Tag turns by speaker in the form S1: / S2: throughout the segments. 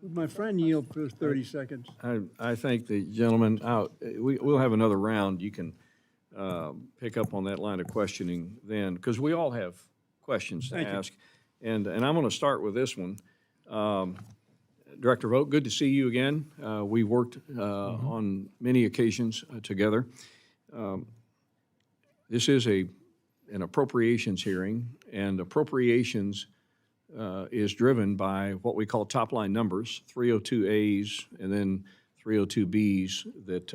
S1: Would my friend yield for 30 seconds?
S2: I thank the gentleman. We'll have another round. You can pick up on that line of questioning then, because we all have questions to
S1: Thank you.
S2: ask. And I'm going to start with this one. Director Vought, good to see you again. We worked on many occasions together. This is an appropriations hearing, and appropriations is driven by what we call top-line numbers, 302As and then 302Bs that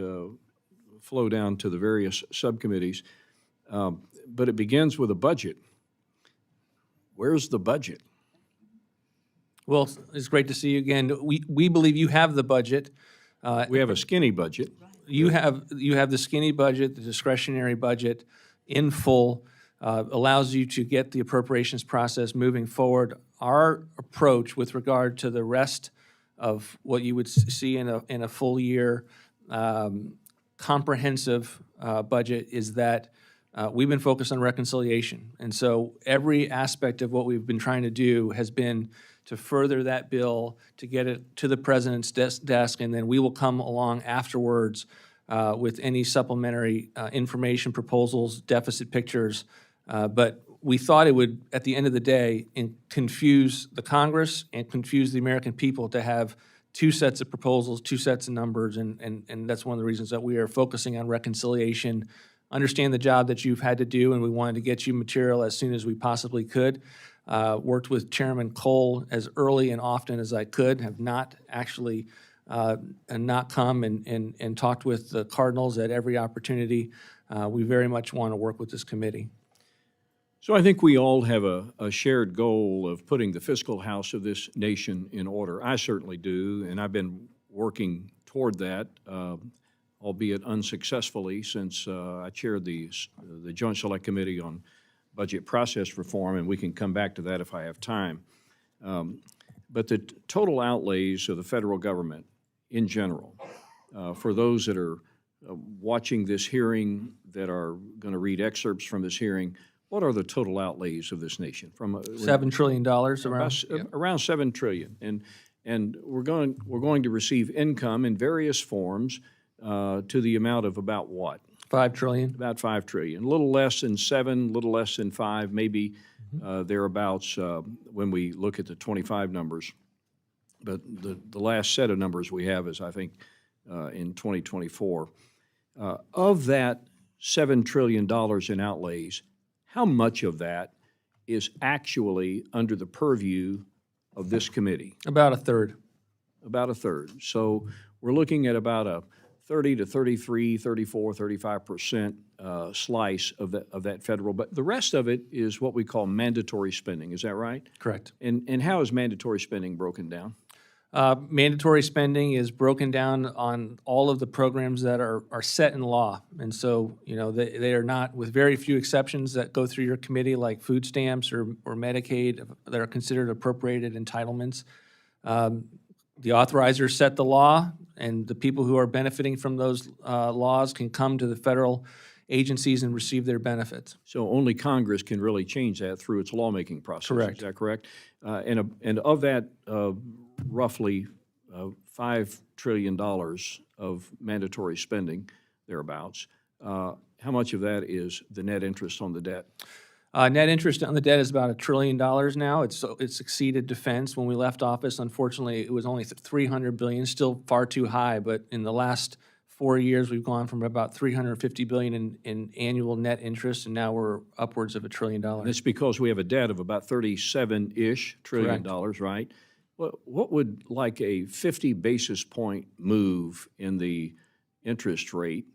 S2: flow down to the various subcommittees. But it begins with a budget. Where's the budget?
S3: Well, it's great to see you again. We believe you have the budget.
S2: We have a skinny budget.
S3: You have the skinny budget, the discretionary budget in full, allows you to get the appropriations process moving forward. Our approach with regard to the rest of what you would see in a full year comprehensive budget is that we've been focused on reconciliation. And so every aspect of what we've been trying to do has been to further that bill, to get it to the president's desk, and then we will come along afterwards with any supplementary information, proposals, deficit pictures. But we thought it would, at the end of the day, confuse the Congress and confuse the American people to have two sets of proposals, two sets of numbers, and that's one of the reasons that we are focusing on reconciliation. Understand the job that you've had to do, and we wanted to get you material as soon as we possibly could. Worked with Chairman Cole as early and often as I could, have not actually not come and talked with the Cardinals at every opportunity. We very much want to work with this committee.
S2: So I think we all have a shared goal of putting the fiscal house of this nation in order. I certainly do, and I've been working toward that, albeit unsuccessfully, since I chaired the Joint Select Committee on Budget Process Reform, and we can come back to that if I have time. But the total outlays of the federal government in general, for those that are watching this hearing, that are going to read excerpts from this hearing, what are the total outlays of this nation? From
S3: $7 trillion around.
S2: Around $7 trillion, and we're going to receive income in various forms to the amount of about what?
S3: $5 trillion.
S2: About $5 trillion. A little less than 7, a little less than 5, maybe thereabouts when we look at the 25 numbers. But the last set of numbers we have is, I think, in 2024. Of that $7 trillion in outlays, how much of that is actually under the purview of this committee?
S3: About a third.
S2: About a third. So we're looking at about a 30 to 33, 34, 35% slice of that federal. But the rest of it is what we call mandatory spending. Is that right?
S3: Correct.
S2: And how is mandatory spending broken down?
S3: Mandatory spending is broken down on all of the programs that are set in law. And so, you know, they are not, with very few exceptions that go through your committee, like food stamps or Medicaid, that are considered appropriated entitlements. The authorizers set the law, and the people who are benefiting from those laws can come to the federal agencies and receive their benefits.
S2: So only Congress can really change that through its lawmaking process.
S3: Correct.
S2: Is that correct? And of that roughly $5 trillion of mandatory spending, thereabouts, how much of that is the net interest on the debt?
S3: Net interest on the debt is about $1 trillion now. It's exceeded defense. When we left office, unfortunately, it was only $300 billion, still far too high. But in the last 4 years, we've gone from about $350 billion in annual net interest, and now we're upwards of $1 trillion.
S2: And it's because we have a debt of about $37-ish trillion, right? What would like a 50 basis point move in the interest rate,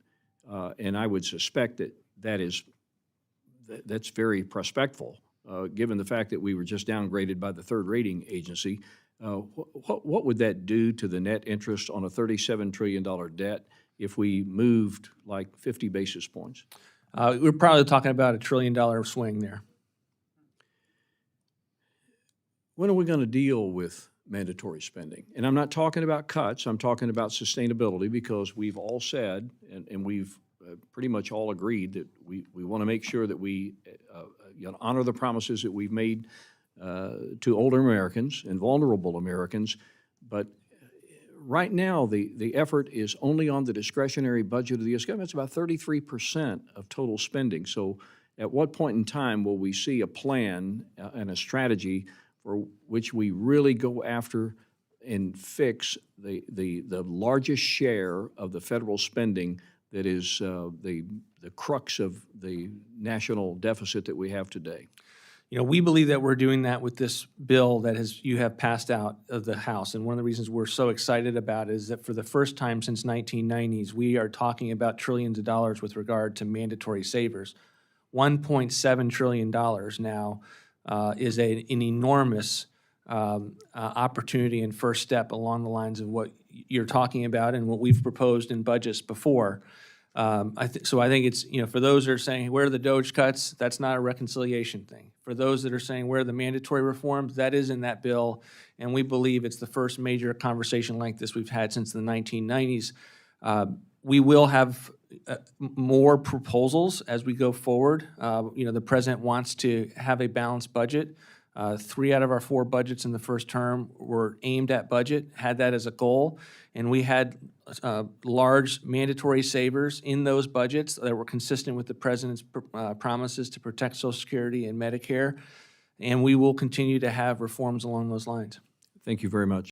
S2: and I would suspect that's very prospectful, given the fact that we were just downgraded by the third rating agency. What would that do to the net interest on a $37 trillion debt if we moved like 50 basis points?
S3: We're probably talking about $1 trillion swing there.
S2: When are we going to deal with mandatory spending? And I'm not talking about cuts, I'm talking about sustainability, because we've all said, and we've pretty much all agreed that we want to make sure that we honor the promises that we've made to older Americans and vulnerable Americans, but right now, the effort is only on the discretionary budget of the U.S. government. It's about 33% of total spending. So at what point in time will we see a plan and a strategy for which we really go after and fix the largest share of the federal spending that is the crux of the national deficit that we have today?
S3: You know, we believe that we're doing that with this bill that you have passed out of the House. And one of the reasons we're so excited about it is that for the first time since 1990s, we are talking about trillions of dollars with regard to mandatory savers. $1.7 trillion now is an enormous opportunity and first step along the lines of what you're talking about and what we've proposed in budgets before. So I think it's, you know, for those that are saying, where are the Doge cuts? That's not a reconciliation thing. For those that are saying, where are the mandatory reforms? That is in that bill, and we believe it's the first major conversation like this we've had since the 1990s. We will have more proposals as we go forward. You know, the president wants to have a balanced budget. 3 out of our 4 budgets in the first term were aimed at budget, had that as a goal, and we had large mandatory savers in those budgets that were consistent with the president's promises to protect Social Security and Medicare, and we will continue to have reforms along those lines.
S2: Thank you very much.